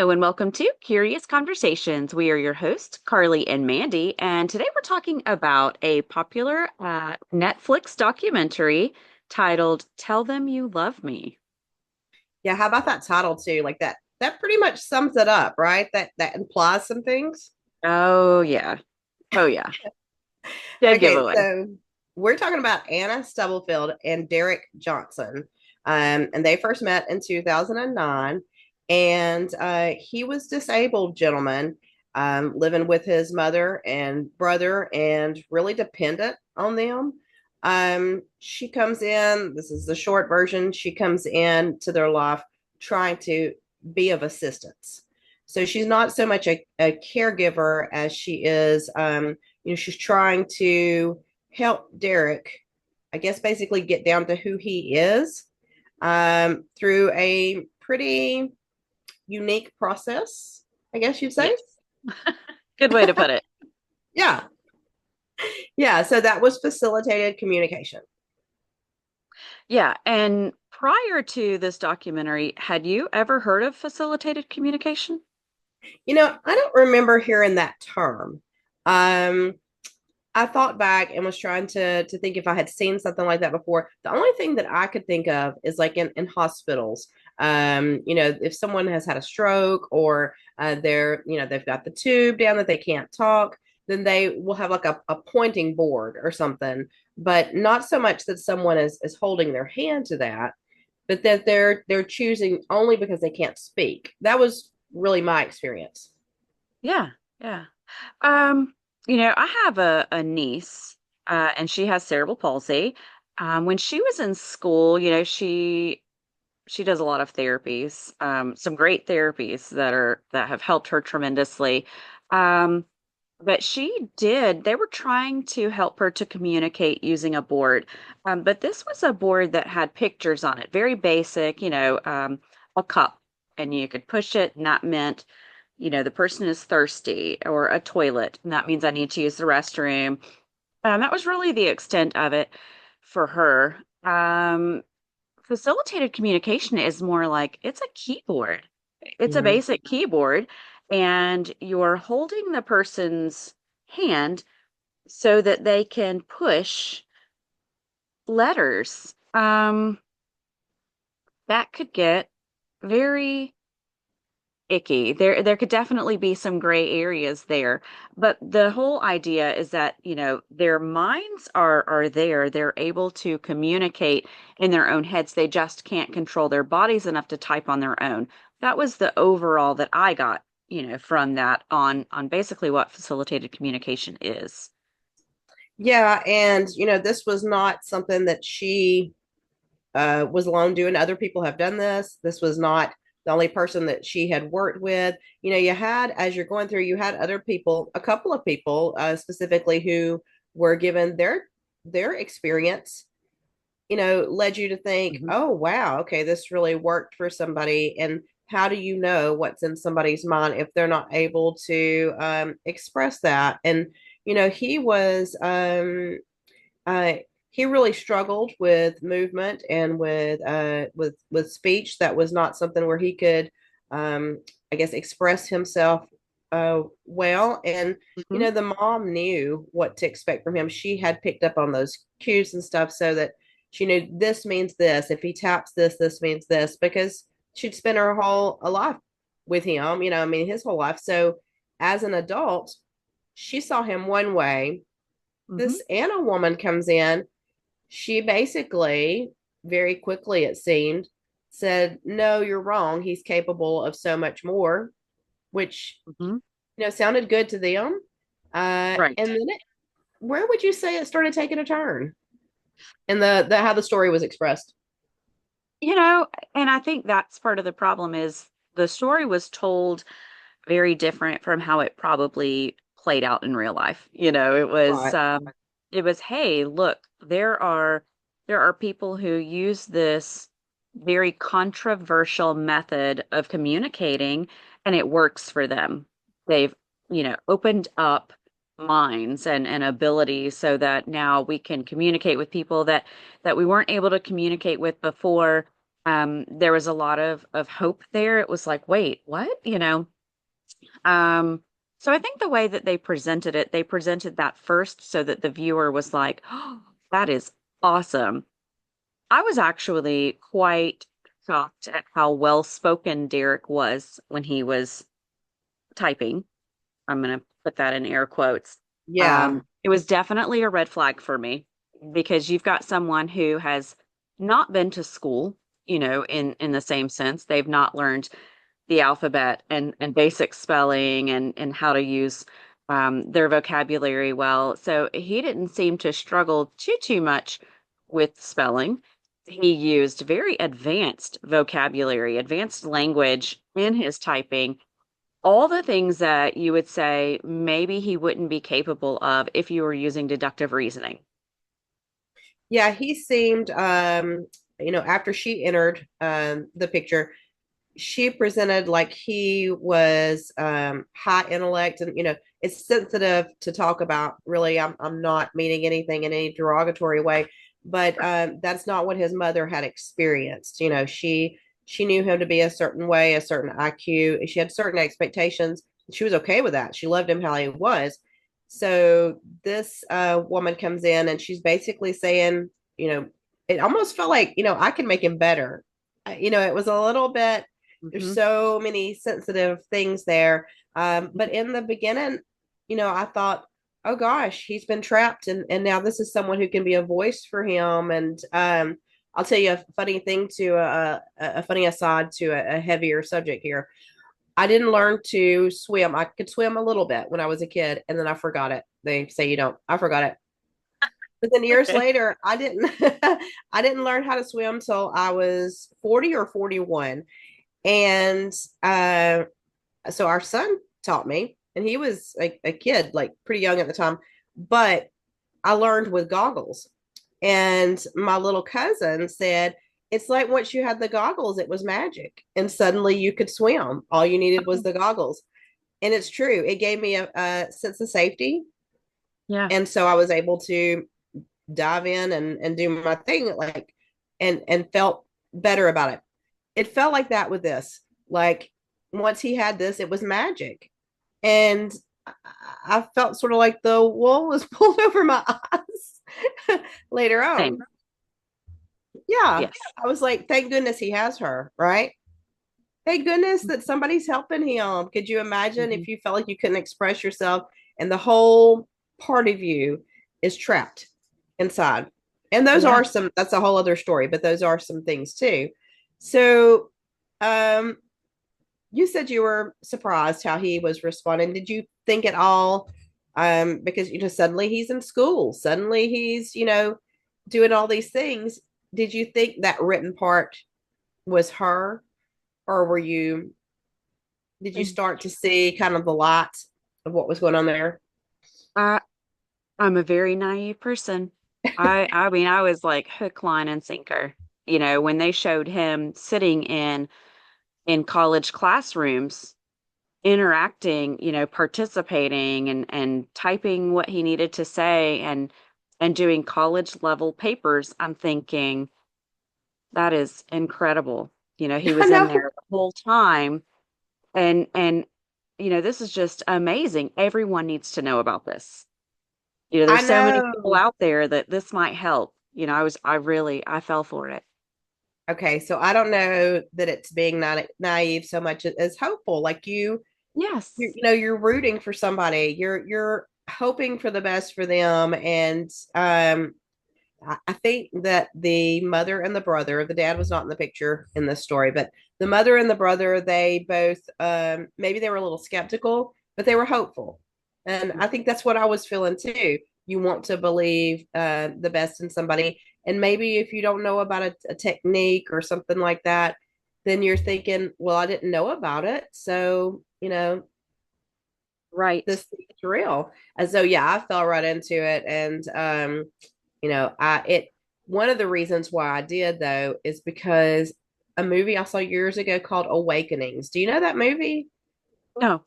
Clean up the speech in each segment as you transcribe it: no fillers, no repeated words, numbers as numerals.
Hello and welcome to Curious Conversations. We are your hosts, Carly and Mandy, and today we're talking about a popular Netflix documentary titled Tell Them You Love Me. Yeah, how about that title too? Like that pretty much sums it up, right? That implies some things. Oh, yeah. Oh, yeah. Dead Okay, giveaway. so we're talking about Anna Stubblefield and Derek Johnson. And they first met in 2009. And he was disabled gentleman, living with his mother and brother and really dependent on them. She comes in, this is the short version, she comes in to their life trying to be of assistance. So she's not so much a caregiver as she is she's trying to help Derek, I guess, basically get down to who he is through a pretty unique process, I guess you'd say. Yes. Good way to put it. Yeah. Yeah. So that was facilitated communication. Yeah. And prior to this documentary, had you ever heard of facilitated communication? I don't remember hearing that term. Um, I thought back and was trying to think if I had seen something like that before. The only thing that I could think of is like in hospitals. If someone has had a stroke or they've got the tube down that they can't talk, then they will have like a pointing board or something. But not so much that someone is holding their hand to that, but that they're choosing only because they can't speak. That was really my experience. Yeah. Yeah. Um, I have a niece, and she has cerebral palsy. When she was in school, she does a lot of therapies, some great therapies that have helped her tremendously. Um, but they were trying to help her to communicate using a board. But this was a board that had pictures on it, very basic, a cup, and you could push it, and that meant the person is thirsty, or a toilet, and that means I need to use the restroom. That was really the extent of it for her. Facilitated communication is more like it's a keyboard. It's a Mhm. basic keyboard, and you're holding the person's hand so that they can push letters. That could get very icky. There could definitely be some gray areas there. But the whole idea is that, their minds are there. They're able to communicate in their own heads. They just can't control their bodies enough to type on their own. That was the overall that I got, from that on basically what facilitated communication is. Yeah, and this was not something that she was alone doing. Other people have done this. This was not the only person that she had worked with. You had, as you're going through, you had other people, a couple of people specifically who were given their experience, led you to think, Mhm. oh wow, okay, this really worked for somebody. And how do you know what's in somebody's mind if they're not able to express that? And he was uh, he really struggled with movement and with speech. That was not something where he could, I guess, express himself well. And Mhm. the mom knew what to expect from him. She had picked up on those cues and stuff, so that she knew this means this. If he taps this, this means this, because she'd spent her whole a life with him. I mean, his whole life. So as an adult, she saw him one way. Mhm. This Anna woman comes in, she basically, very quickly, it seemed, said, no, you're wrong. He's capable of so much more, which, Mhm. sounded good to them. Right. And then where would you say it started taking a turn in the how the story was expressed? You know, and I think that's part of the problem is the story was told very different from how it probably played out in real life. Right. It was, hey, look, there are people who use this very controversial method of communicating and it works for them. They've, opened up minds and abilities so that now we can communicate with people that we weren't able to communicate with before, There was a lot of hope there. It was like, wait, what? Um, so I think the way that they presented it, they presented that first so that the viewer was like, oh, that is awesome. I was actually quite shocked at how well spoken Derek was when he was typing. I'm going to put that in air quotes. Yeah. It was definitely a red flag for me because you've got someone who has not been to school, in the same sense. They've not learned the alphabet and basic spelling and how to use their vocabulary well. So he didn't seem to struggle too much with spelling. He used very advanced vocabulary, advanced language in his typing, all the things that you would say maybe he wouldn't be capable of if you were using deductive reasoning. Yeah, he seemed after she entered the picture, she presented like he was high intellect, and it's sensitive to talk about. Really, I'm not meaning anything in any derogatory way, but that's not what his mother had experienced. She knew him to be a certain way, a certain IQ. She had certain expectations. She was okay with that. She loved him how he was. So this woman comes in and she's basically saying, it almost felt like, I can make him better. It was a little bit, there's Hmm. so many sensitive things there. But in the beginning, I thought, oh gosh, he's been trapped, and now this is someone who can be a voice for him. And I'll tell you a funny thing to a funny aside to a heavier subject here. I didn't learn to swim. I could swim a little bit when I was a kid, and then I forgot it. They say you don't. I forgot it. But then years Okay. later, I didn't I didn't learn how to swim till I was 40 or 41. And so our son taught me, and he was a kid, like pretty young at the time, but I learned with goggles. And my little cousin said, it's like once you had the goggles, it was magic. And suddenly you could swim. All you needed was the goggles. And it's true. It gave me a sense of safety. Yeah. And so I was able to dive in and do my thing, like, and felt better about it. It felt like that with this. Like once he had this, it was magic. And I felt sort of like the wool was pulled over my eyes later Same. on. Yeah. Yes. I was like, thank goodness he has her, right? Thank goodness that somebody's helping him. Could you imagine Mhm. if you felt like you couldn't express yourself and the whole part of you is trapped inside? And those Yeah. are some, that's a whole other story, but those are some things too. So, um, you said you were surprised how he was responding. Did you think at all? Because suddenly he's in school, suddenly he's doing all these things. Did you think that written part was her, or did you start to see kind of the light of what was going on there? I I'm a very naive person. I mean, I was like hook, line, and sinker. When they showed him sitting in college classrooms, interacting, participating and typing what he needed to say and doing college level papers, I'm thinking that is incredible. He I was in know, there the whole time and this is just amazing. Everyone needs to know about this. I There's so many people know. out there that this might help. I fell for it. Okay, so I don't know that it's being naive so much as hopeful. Like Yes. you're rooting for somebody. You're hoping for the best for them, and I think that the mother and the brother, the dad was not in the picture in this story, but the mother and the brother, they both maybe they were a little skeptical, but they were hopeful. And I think that's what I was feeling too. You want to believe the best in somebody. And maybe if you don't know about a technique or something like that, then you're thinking, well, I didn't know about it. So, Right. this is real. And so, yeah, I fell right into it. And I it one of the reasons why I did though is because a movie I saw years ago called Awakenings. Do you know that movie? No.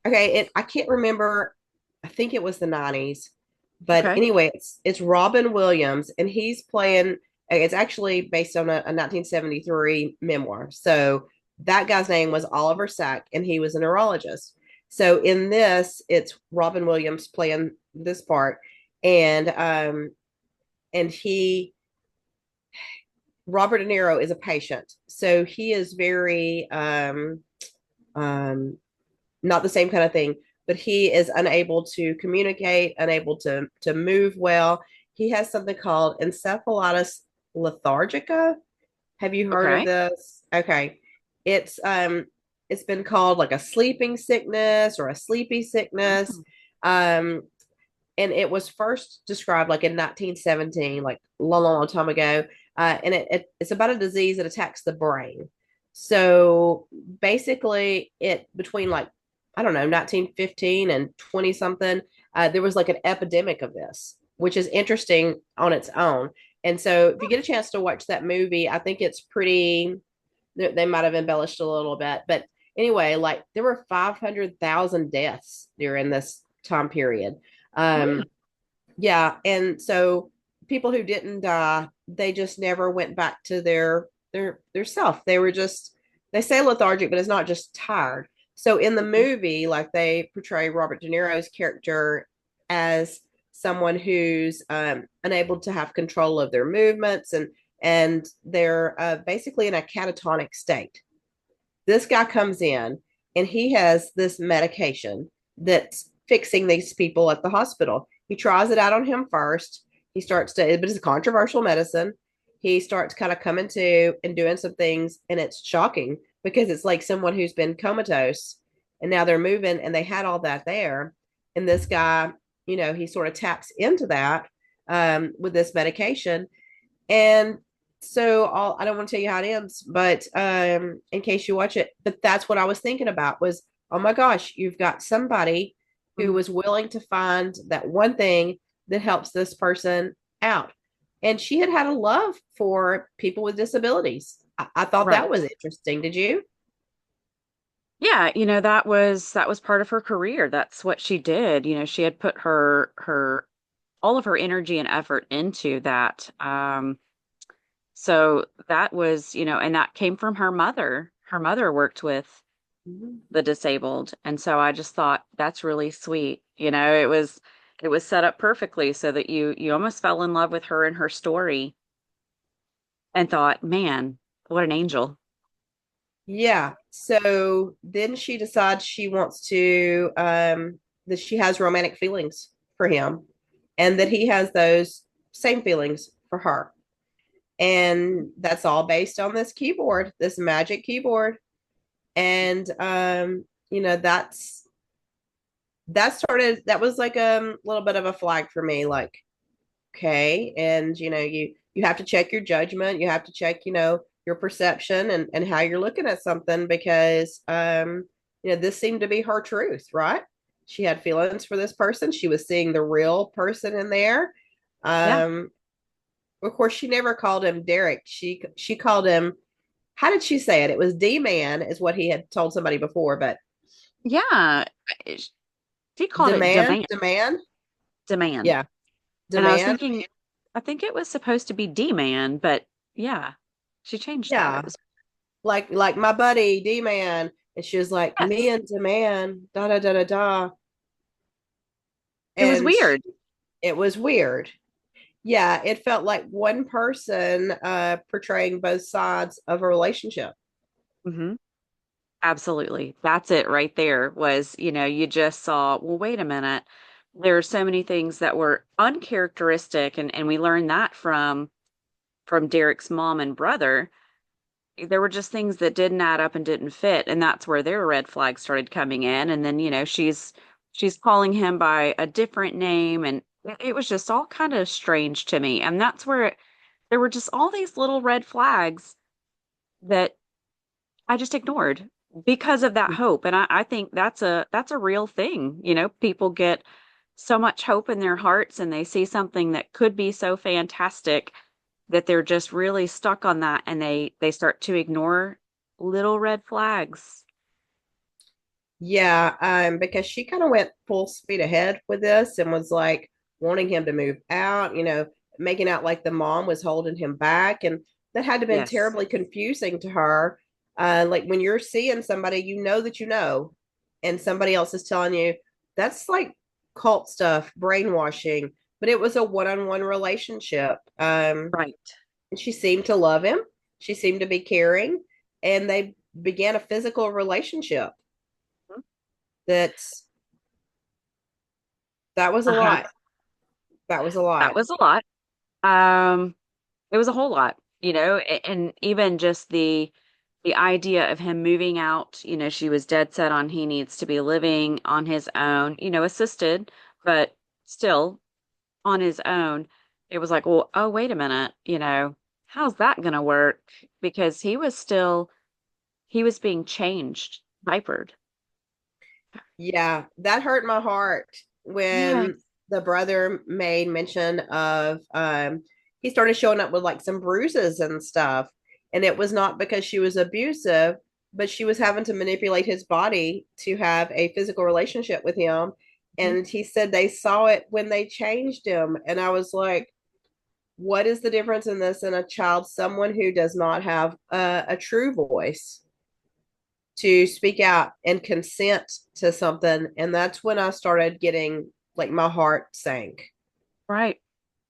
Okay, I can't remember. I think it was the 90s. But Okay. anyway, it's Robin Williams, and he's playing It's actually based on a 1973 memoir. So that guy's name was Oliver Sack, and he was a neurologist. So in this, it's Robin Williams playing this part, and and he Robert De Niro is a patient, so he is very um, not the same kind of thing, but he is unable to communicate, unable to move well. He has something called encephalitis lethargica. Have you heard of Okay. this? Okay. It's been called like a sleeping sickness or a sleepy sickness. Mm, Um and it was first described like in 1917, like a long, long time ago. And it's about a disease that attacks the brain. So basically, it between like, I don't know, 1915 and 20 something, there was like an epidemic of this, which is interesting on its own. And so if you get a chance to watch that movie, I think it's pretty, they might have embellished a little bit. But anyway, like there were 500,000 deaths during this time period. mm, Um, yeah, and so people who didn't die, they just never went back to their self. They were just, they say lethargic, but it's not just tired. So in the mhm. movie, like they portray Robert De Niro's character as someone who's unable to have control of their movements, and they're basically in a catatonic state. This guy comes in and he has this medication that's fixing these people at the hospital. He tries it out on him first. He starts to, but it's a controversial medicine. He starts kind of coming to and doing some things, and it's shocking because it's like someone who's been comatose and now they're moving and they had all that there. And this guy, he sort of taps into that with this medication, and so I don't want to tell you how it ends, but in case you watch it, but that's what I was thinking about was, oh my gosh, you've got somebody who Mhm. was willing to find that one thing that helps this person out. And she had had a love for people with disabilities. I thought that Right. was interesting. Did you? Yeah, that was part of her career. That's what she did. She had put her all of her energy and effort into that. So that was, and that came from her mother. Her mother worked with the disabled, and so I just thought that's really sweet. It was set up perfectly so that you almost fell in love with her and her story and thought, "Man, what an angel." Yeah. So then she decides she wants to, that she has romantic feelings for him and that he has those same feelings for her. And that's all based on this keyboard, this magic keyboard. And, that was like a little bit of a flag for me, like, okay. And, you have to check your judgment. You have to check, your perception and how you're looking at something because, this seemed to be her truth, right? She had feelings for this person. She was seeing the real person in there. Yeah. Um, of course, she never called him Derek. She called him, how did she say it? It was D Man, is what he had told somebody before, but Yeah. She called it demand, demand. demand. Demand. Yeah, And I was demand. thinking, I think it was supposed to be D-man, but yeah, she changed that. It Yeah, was, like my buddy D Man, and she was like me yes, and demand, da da da da da, it was and weird. it was weird. Yeah, it felt like one person portraying both sides of a relationship. Hmm. Absolutely. That's it right there was, you just saw, well, wait a minute. There are so many things that were uncharacteristic, and we learned that from Derek's mom and brother. There were just things that didn't add up and didn't fit, and that's where their red flags started coming in. And then, she's calling him by a different name, and it was just all kind of strange to me. And that's where there were just all these little red flags that I just ignored because of that hope. And I think that's a real thing. People get so much hope in their hearts and they see something that could be so fantastic that they're just really stuck on that, and they start to ignore little red flags. Yeah, because she kind of went full speed ahead with this and was like wanting him to move out, making out like the mom was holding him back. And that had to have been Yes. terribly confusing to her. Like when you're seeing somebody, that and somebody else is telling you that's like cult stuff, brainwashing. But it was a one-on-one relationship. Right. And she seemed to love him. She seemed to be caring, and they began a physical relationship. That's that was a Uh-huh. lot. That was a That lot. was a lot. Um, it was a whole lot, and even just the idea of him moving out, she was dead set on he needs to be living on his own, assisted, but still on his own. It was like, well, oh, wait a minute, how's that gonna work? Because he was being changed, diapered. Yeah, that hurt my heart Yes. when the brother made mention of he started showing up with like some bruises and stuff. And it was not because she was abusive, but she was having to manipulate his body to have a physical relationship with him. Mhm. And he said they saw it when they changed him. And I was like, what is the difference in this in a child, someone who does not have a true voice to speak out and consent to something? And that's when I started getting like my heart sank. Right.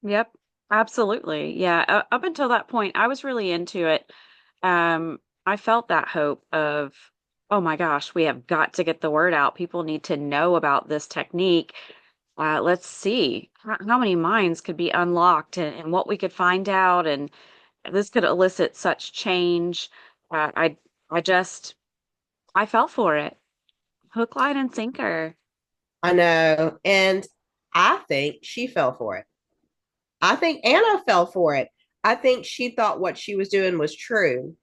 Yep. Absolutely. Yeah. Up until that point, I was really into it. I felt that hope of, oh my gosh, we have got to get the word out. People need to know about this technique. Let's see how many minds could be unlocked and what we could find out. And this could elicit such change. Uh, I, I just, I fell for it. Hook, line, and sinker. I know. And I think she fell for it. I think Anna fell for it. I think she thought what she was doing was true.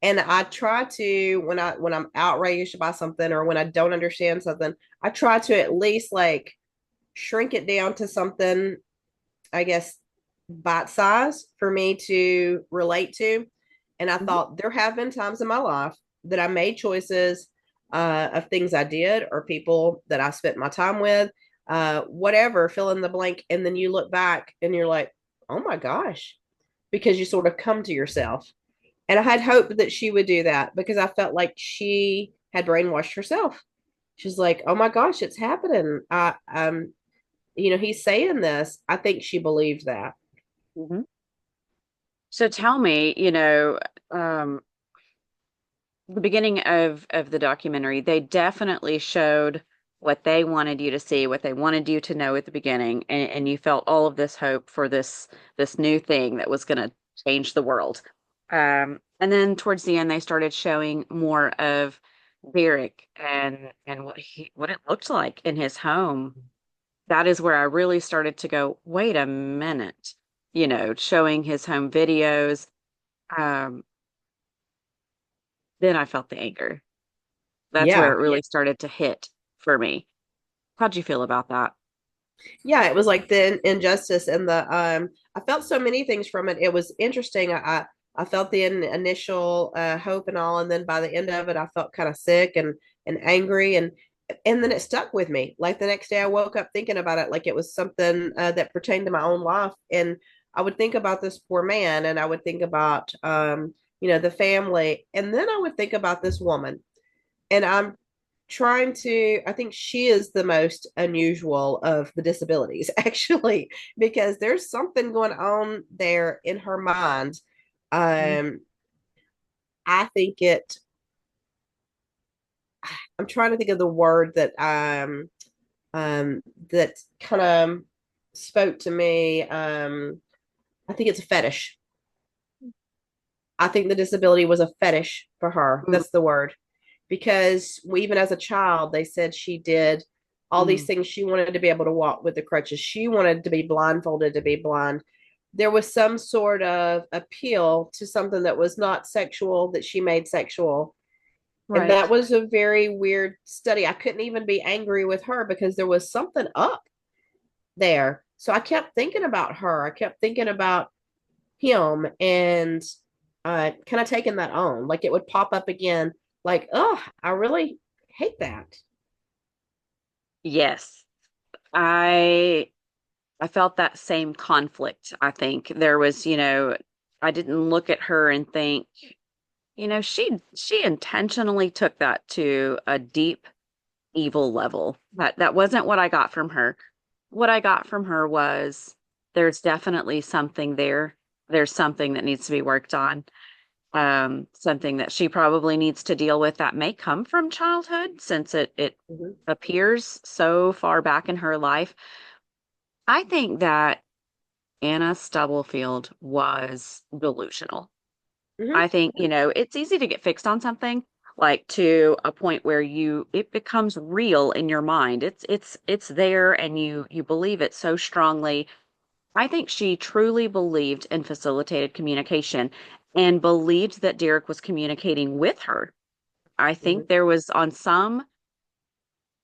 And I try to, when I'm outraged by something or when I don't understand something, I try to at least like shrink it down to something, I guess, bite size for me to relate to. And I Mhm. thought there have been times in my life that I made choices of things I did or people that I spent my time with, whatever, fill in the blank. And then you look back and you're like, oh my gosh, because you sort of come to yourself. And I had hoped that she would do that because I felt like she had brainwashed herself. She's like, oh my gosh, it's happening. He's saying this. I think she believed that. Mhm. So tell me, um, the beginning of the documentary, they definitely showed what they wanted you to see, what they wanted you to know at the beginning, and you felt all of this hope for this new thing that was going to change the world. And then towards the end, they started showing more of Derek and what it looked like in his home. That is where I really started to go, wait a minute, showing his home videos. Um, then I felt the anger. That's where Yeah. it really started to hit for me. How'd you feel about that? Yeah, it was like the injustice and the I felt so many things from it. It was interesting. I felt the initial hope and all, and then by the end of it I felt kind of sick and angry, and then it stuck with me. Like the next day I woke up thinking about it like it was something that pertained to my own life, and I would think about this poor man, and I would think about the family, and then I would think about this woman. And I think she is the most unusual of the disabilities, actually, because there's something going on there in her mind. Mhm. Um, I think I'm trying to think of the word that kind of spoke to me. I think it's a fetish. I think the disability was a fetish for her. Mm, That's the word. Because even as a child, they said she did all these mm, things. She wanted to be able to walk with the crutches. She wanted to be blindfolded to be blind. There was some sort of appeal to something that was not sexual that she made sexual. And that right. was a very weird study. I couldn't even be angry with her because there was something up there. So I kept thinking about her. I kept thinking about him and kind of taking that on. Like it would pop up again, like, oh, I really hate that. Yes. I I felt that same conflict. I think there was, I didn't look at her and think, she intentionally took that to a deep evil level. That wasn't what I got from her. What I got from her was there's definitely something there. There's something that needs to be worked on. Something that she probably needs to deal with that may come from childhood since it Hmm. appears so far back in her life. I think that Anna Stubblefield was delusional. Hmm. I think, it's easy to get fixed on something like to a point where it becomes real in your mind. It's there and you believe it so strongly. I think she truly believed in facilitated communication and believed that Derek was communicating with her. I Hmm. think there was on some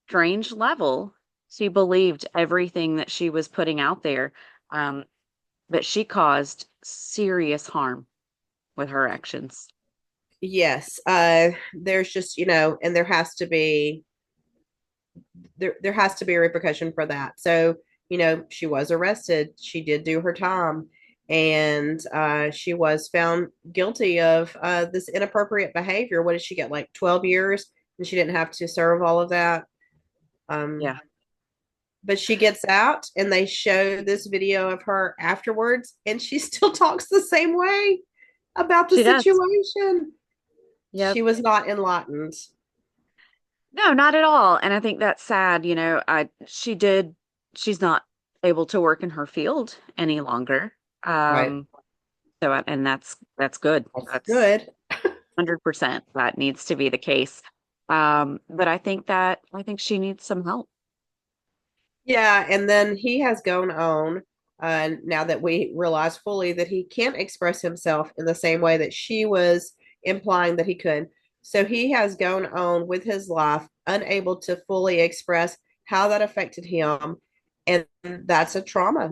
strange level, she believed everything that she was putting out there. Um, but she caused serious harm with her actions. Yes. There's just, and there has to be a repercussion for that. So, she was arrested. She did do her time, and she was found guilty of this inappropriate behavior. What did she get? Like 12 years, and she didn't have to serve all of that. Um, Yeah, but she gets out, and they show this video of her afterwards, and she still talks the same way about the she does. situation. She Yep. was not enlightened. No, not at all. And I think that's sad. She's not able to work in her field any longer. Right. Um, and that's good. That's That's good. 100% that needs to be the case. But I think she needs some help. Yeah, and then he has gone on, now that we realize fully that he can't express himself in the same way that she was implying that he could. So he has gone on with his life, unable to fully express how that affected him, and that's a trauma.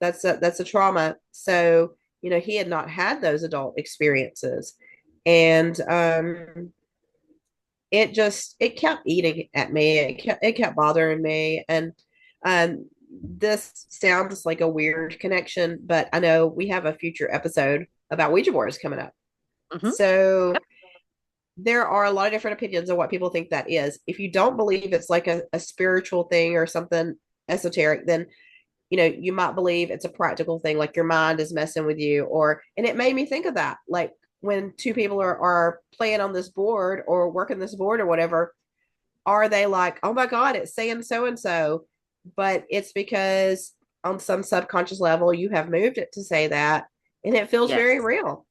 That's a trauma. So he had not had those adult experiences, and it kept eating at me. It kept bothering me, and um, this sounds like a weird connection, but I know we have a future episode about Ouija boards coming up. Hmm. So Yep. there are a lot of different opinions on what people think that is. If you don't believe it's like a spiritual thing or something esoteric, then you might believe it's a practical thing, like your mind is messing with you. And it made me think of that. Like when two people are playing on this board or working this board or whatever, are they like, oh my God, it's saying so and so? But it's because on some subconscious level, you have moved it to say that, and it feels very Yes. real.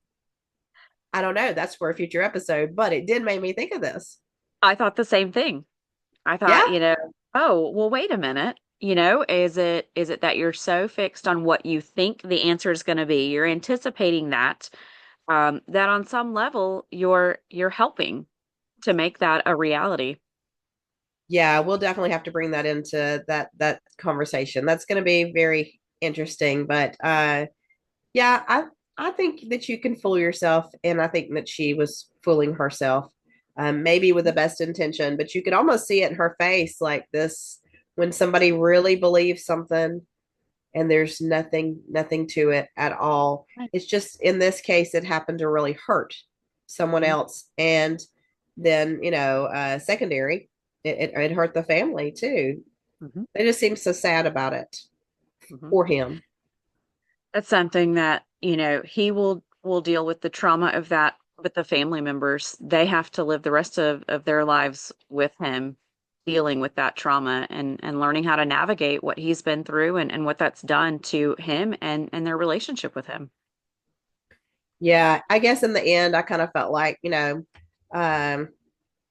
I don't know. That's for a future episode, but it did make me think of this. I thought the same thing. I Yeah. thought, oh, well, wait a minute. Is it that you're so fixed on what you think the answer is going to be? You're anticipating that, that on some level you're helping to make that a reality. Yeah, we'll definitely have to bring that into that conversation. That's going to be very interesting. But yeah, I think that you can fool yourself, and I think that she was fooling herself, maybe with the best intention. But you could almost see it in her face, like this, when somebody really believes something, and there's nothing to it at all. Right. It's just in this case, it happened to really hurt someone Mhm. else, and then secondary, it hurt the family too. Mhm. They just seem so sad about it Mhm. for him. That's something that, he will deal with the trauma of that with the family members. They have to live the rest of their lives with him, dealing with that trauma and learning how to navigate what he's been through and what that's done to him and their relationship with him. Yeah, I guess in the end, I kind of felt like, um,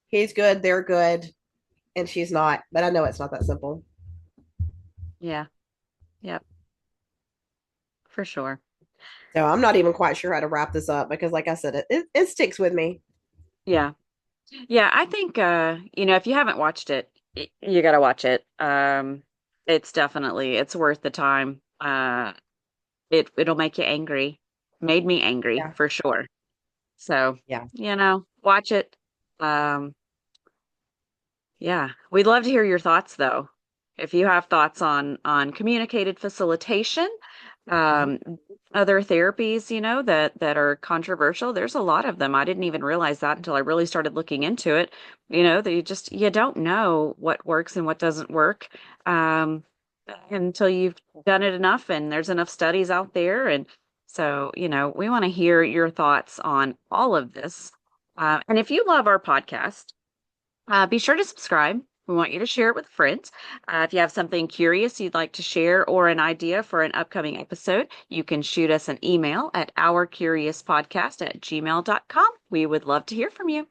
he's good, they're good, and she's not. But I know it's not that simple. Yeah. Yep. For sure. So I'm not even quite sure how to wrap this up because, like I said, it sticks with me. Yeah. Yeah, I think if you haven't watched it, you got to watch it. It's worth the time. It'll make you angry. Made me angry Yeah, for sure. So, yeah. watch it. Um, yeah. We'd love to hear your thoughts though. if you have thoughts on communicated facilitation, Mhm. um, other therapies, that are controversial, there's a lot of them. I didn't even realize that until I really started looking into it. That you don't know what works and what doesn't work, um, until you've done it enough and there's enough studies out there. And so, we want to hear your thoughts on all of this. And if you love our podcast, be sure to subscribe. We want you to share it with friends. If you have something curious you'd like to share or an idea for an upcoming episode, you can shoot us an email at ourcuriouspodcast@gmail.com. We would love to hear from you.